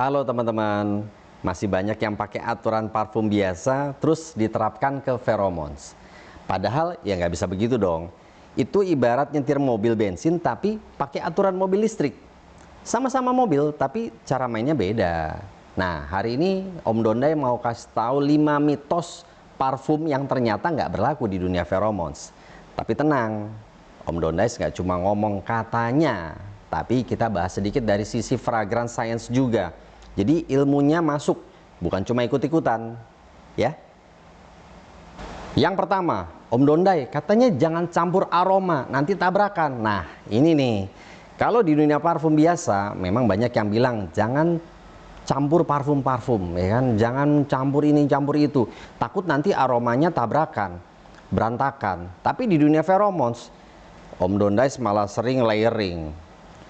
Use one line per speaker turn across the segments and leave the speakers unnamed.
Halo teman-teman, masih banyak yang pakai aturan parfum biasa terus diterapkan ke pheromones. Padahal ya nggak bisa begitu dong. Itu ibarat nyetir mobil bensin tapi pakai aturan mobil listrik. Sama-sama mobil tapi cara mainnya beda. Nah, hari ini Om Dondai mau kasih tahu 5 mitos parfum yang ternyata nggak berlaku di dunia pheromones. Tapi tenang, Om Dondai nggak cuma ngomong katanya, tapi kita bahas sedikit dari sisi fragrance science juga. Jadi ilmunya masuk, bukan cuma ikut-ikutan, ya. Yang pertama, Om Dondai katanya jangan campur aroma, nanti tabrakan. Nah, ini nih. Kalau di dunia parfum biasa, memang banyak yang bilang jangan campur parfum-parfum, ya kan? Jangan campur ini, campur itu. Takut nanti aromanya tabrakan, berantakan. Tapi di dunia pheromones, Om Dondai malah sering layering.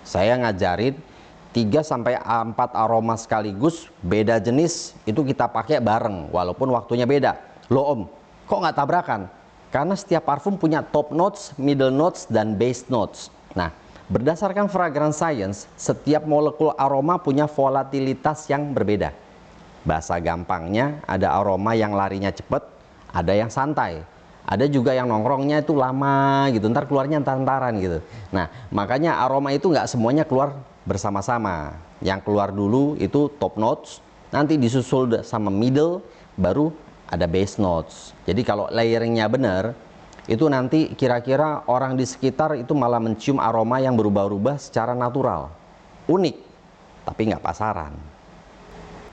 Saya ngajarin 3-4 aroma sekaligus, beda jenis, itu kita pakai bareng, walaupun waktunya beda. Loh Om, kok nggak tabrakan? Karena setiap parfum punya top notes, middle notes, dan base notes. Nah, berdasarkan fragrance science, setiap molekul aroma punya volatilitas yang berbeda. Bahasa gampangnya, ada aroma yang larinya cepat, ada yang santai. Ada juga yang nongkrongnya itu lama gitu, ntar keluarnya entar-entaran gitu. Nah, makanya aroma itu nggak semuanya keluar bersama-sama. Yang keluar dulu itu top notes, nanti disusul sama middle, baru ada base notes. Jadi kalau layeringnya benar, itu nanti kira-kira orang di sekitar itu malah mencium aroma yang berubah-ubah secara natural. Unik, tapi nggak pasaran.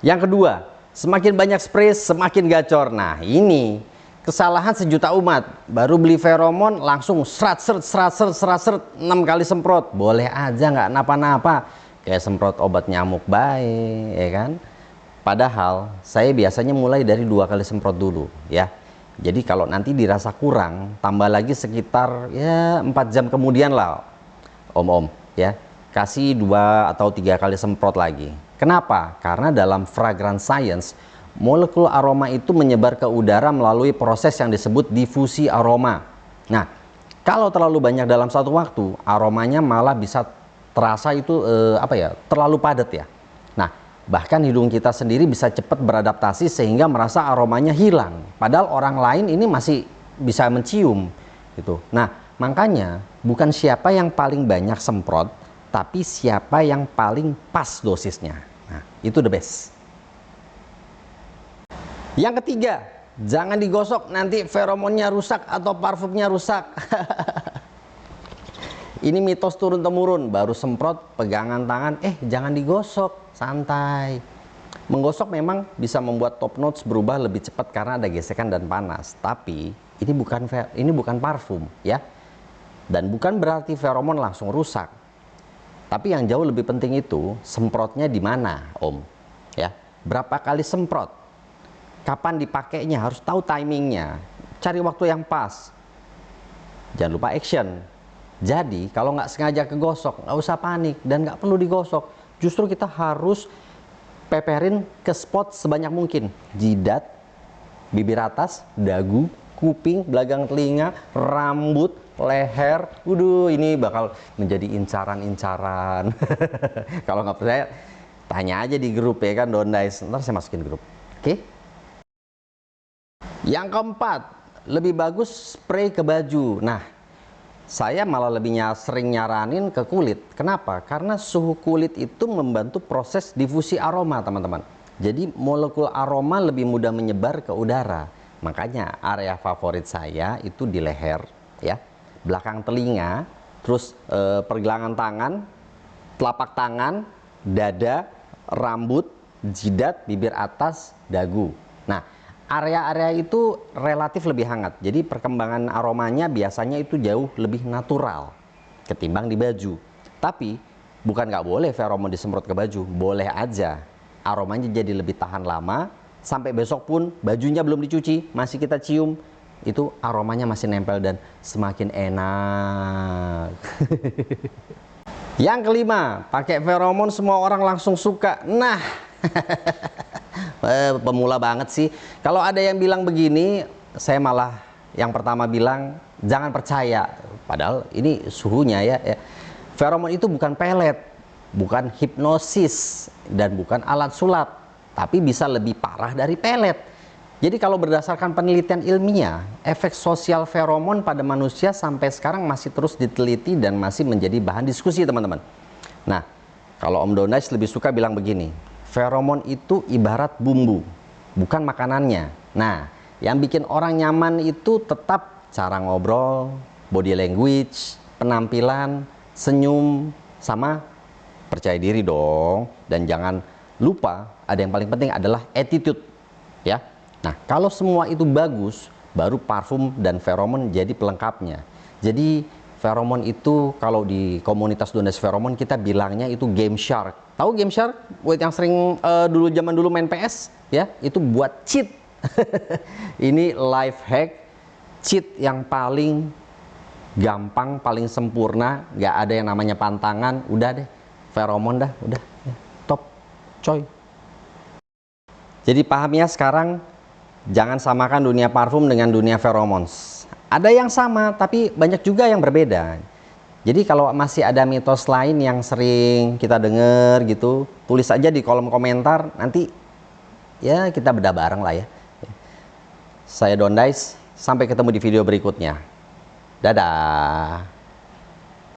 Yang kedua, semakin banyak spray semakin gacor. Nah, ini kesalahan sejuta umat. Baru beli feromon langsung serat 6 kali semprot. Boleh aja nggak napa-napa, kayak semprot obat nyamuk baik, ya kan? Padahal saya biasanya mulai dari 2 kali semprot dulu, ya. Jadi kalau nanti dirasa kurang, tambah lagi sekitar ya 4 jam kemudian lah, Om, ya. Kasih 2 atau 3 kali semprot lagi. Kenapa? Karena dalam fragrance science, molekul aroma itu menyebar ke udara melalui proses yang disebut difusi aroma. Nah, kalau terlalu banyak dalam satu waktu, aromanya malah bisa terasa itu terlalu padat ya. Nah, bahkan hidung kita sendiri bisa cepat beradaptasi sehingga merasa aromanya hilang. Padahal orang lain ini masih bisa mencium gitu. Nah, makanya bukan siapa yang paling banyak semprot, tapi siapa yang paling pas dosisnya. Nah, itu the best. Yang ketiga, jangan digosok, nanti feromonnya rusak atau parfumnya rusak. Ini mitos turun-temurun, baru semprot, pegangan tangan, jangan digosok, santai. Menggosok memang bisa membuat top notes berubah lebih cepat karena ada gesekan dan panas. Tapi ini bukan parfum, ya. Dan bukan berarti feromon langsung rusak. Tapi yang jauh lebih penting itu semprotnya di mana, Om? Ya, berapa kali semprot? Kapan dipakainya, harus tahu timingnya, cari waktu yang pas, jangan lupa action. Jadi kalau nggak sengaja kegosok, nggak usah panik dan nggak perlu digosok, justru kita harus peperin ke spot sebanyak mungkin, jidat, bibir atas, dagu, kuping, belakang telinga, rambut, leher. Ini bakal menjadi incaran-incaran. Kalau nggak percaya, tanya aja di grup ya kan, Dondai, ntar saya masukin grup, oke? Yang keempat, lebih bagus spray ke baju. Nah, saya malah sering nyaranin ke kulit. Kenapa? Karena suhu kulit itu membantu proses difusi aroma, teman-teman. Jadi molekul aroma lebih mudah menyebar ke udara. Makanya area favorit saya itu di leher, ya, belakang telinga, terus pergelangan tangan, telapak tangan, dada, rambut, jidat, bibir atas, dagu. Nah, area-area itu relatif lebih hangat, jadi perkembangan aromanya biasanya itu jauh lebih natural ketimbang di baju. Tapi bukan nggak boleh feromon disemprot ke baju, boleh aja. Aromanya jadi lebih tahan lama, sampai besok pun bajunya belum dicuci, masih kita cium, itu aromanya masih nempel dan semakin enak. Yang kelima, pakai feromon semua orang langsung suka. Nah, pemula banget sih. Kalau ada yang bilang begini, saya malah yang pertama bilang jangan percaya. Padahal ini suhunya ya. Feromon itu bukan pelet. bukan hipnosis, dan bukan alat sulap, tapi bisa lebih parah dari pelet. Jadi kalau berdasarkan penelitian ilmiah, efek sosial feromon pada manusia sampai sekarang masih terus diteliti dan masih menjadi bahan diskusi, teman-teman. Nah, kalau Om Dondais lebih suka bilang begini, feromon itu ibarat bumbu, bukan makanannya. Nah, yang bikin orang nyaman itu tetap cara ngobrol, body language, penampilan, senyum, sama percaya diri dong. Dan jangan lupa, ada yang paling penting adalah attitude, ya. Nah, kalau semua itu bagus, baru parfum dan feromon jadi pelengkapnya. Jadi feromon itu kalau di komunitas Dondais Feromon kita bilangnya itu game shark. Tahu game shark? Buat yang sering zaman dulu main PS, ya, itu buat cheat. Ini life hack, cheat yang paling gampang, paling sempurna, nggak ada yang namanya pantangan. Udah deh, feromon dah, udah ya, top, coy. Jadi paham ya sekarang. Jangan samakan dunia parfum dengan dunia pheromones. Ada yang sama, tapi banyak juga yang berbeda. Jadi kalau masih ada mitos lain yang sering kita dengar gitu, tulis aja di kolom komentar. Nanti ya kita bedah bareng lah ya. Saya Dondais, sampai ketemu di video berikutnya. Dadah.